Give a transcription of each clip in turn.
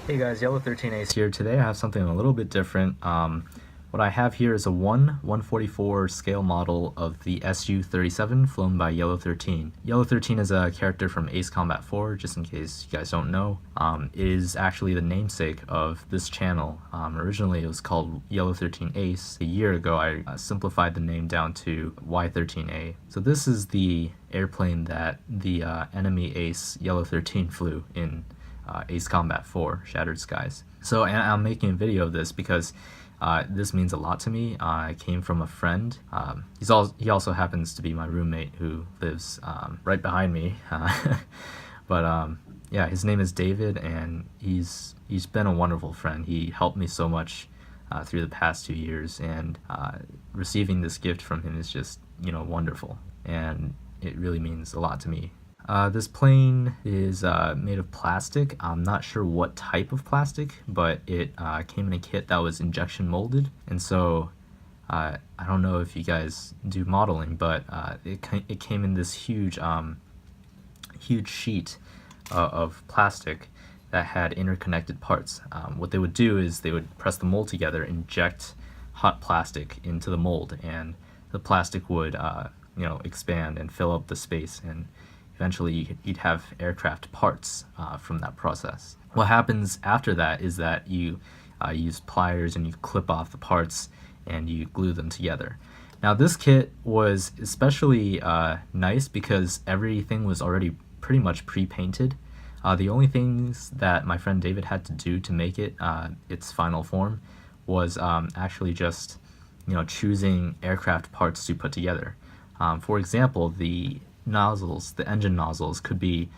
Hey guys, Yellow 13 Ace here. Today I have something a little bit different. What I have here is a 1/144 scale model of the Su-37 flown by Yellow 13. Yellow 13 is a character from Ace Combat 4, just in case you guys don't know. It is actually the namesake of this channel. Originally it was called Yellow 13 Ace. A year ago I simplified the name down to Y13A. So this is the airplane that the enemy Ace Yellow 13 flew in Ace Combat 4, Shattered Skies. So, and I'm making a video of this because this means a lot to me. I came from a friend. He also happens to be my roommate who lives right behind me. Yeah, his name is David, and he's been a wonderful friend. He helped me so much through the past 2 years, and receiving this gift from him is just, wonderful, and it really means a lot to me. This plane is made of plastic. I'm not sure what type of plastic, but it came in a kit that was injection molded. And so I don't know if you guys do modeling, but it came in this huge sheet of plastic that had interconnected parts. What they would do is they would press the mold together, inject hot plastic into the mold, and the plastic would expand and fill up the space, and eventually you'd have aircraft parts from that process. What happens after that is that you use pliers and you clip off the parts and you glue them together. Now this kit was especially nice because everything was already pretty much pre-painted. The only things that my friend David had to do to make it its final form was actually just choosing aircraft parts to put together. For example, the engine nozzles could be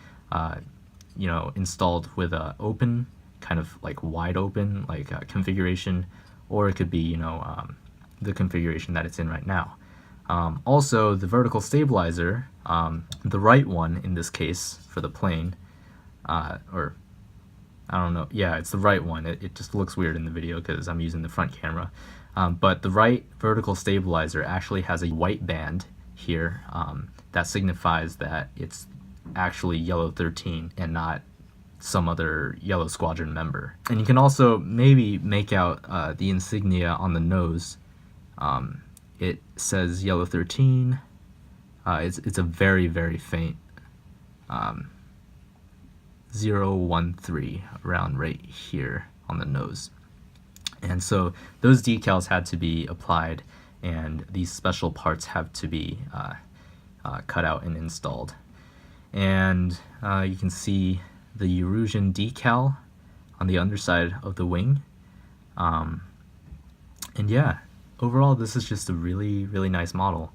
installed with a open, kind of like wide open configuration, or it could be the configuration that it's in right now. Also, the vertical stabilizer, the right one in this case for the plane, or I don't know, yeah, it's the right one. It just looks weird in the video because I'm using the front camera, but the right vertical stabilizer actually has a white band here that signifies that it's actually Yellow 13 and not some other Yellow Squadron member. And you can also maybe make out the insignia on the nose. It says Yellow 13. It's a very, very faint 013 around right here on the nose. And so those decals had to be applied, and these special parts have to be cut out and installed. And you can see the Erusian decal on the underside of the wing. And yeah, overall this is just a really, really nice model.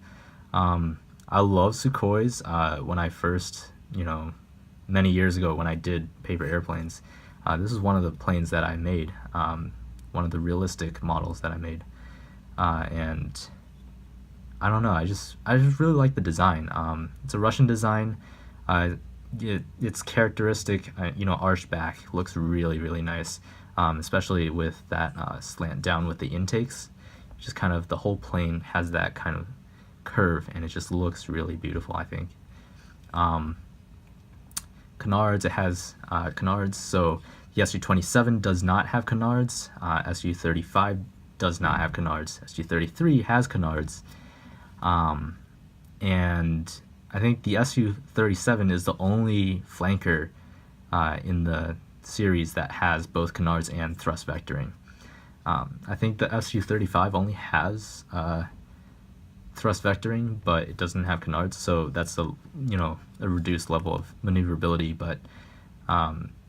I love Sukhois. When I first, many years ago when I did paper airplanes, this is one of the planes that I made, one of the realistic models that I made. And I don't know, I just really like the design. It's a Russian design. It's characteristic, arched back looks really, really nice, especially with that slant down with the intakes. Just kind of the whole plane has that kind of curve, and it just looks really beautiful, I think. Canards, it has canards. So the Su-27 does not have canards. Su-35 does not have canards. Su-33 has canards. And I think the Su-37 is the only flanker in the series that has both canards and thrust vectoring. I think the Su-35 only has thrust vectoring, but it doesn't have canards, so that's a reduced level of maneuverability. But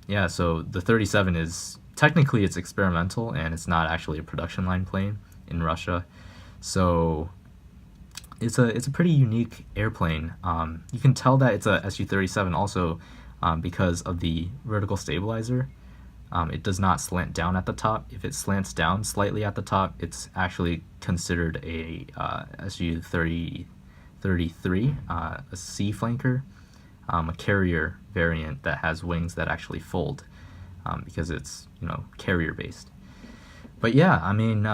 yeah, so the 37 is technically it's experimental, and it's not actually a production line plane in Russia. So it's a pretty unique airplane. You can tell that it's a Su-37 also because of the vertical stabilizer. It does not slant down at the top. If it slants down slightly at the top, it's actually considered a Su-33, a C flanker, a carrier variant that has wings that actually fold because it's carrier based. But yeah, I mean,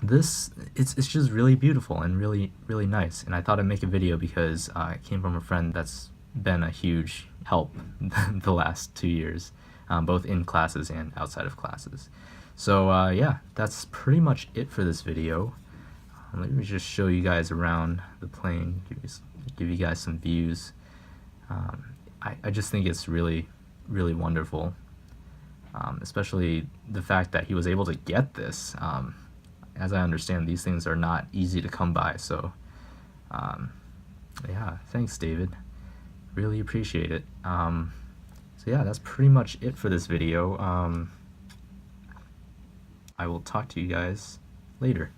it's just really beautiful and really, really nice, and I thought I'd make a video because it came from a friend that's been a huge help the last 2 years. both in classes and outside of classes. So yeah, that's pretty much it for this video. Let me just show you guys around the plane, give you guys some views. I just think it's really, really wonderful, especially the fact that he was able to get this. As I understand, these things are not easy to come by, so yeah, thanks, David. Really appreciate it. So yeah, that's pretty much it for this video. I will talk to you guys later.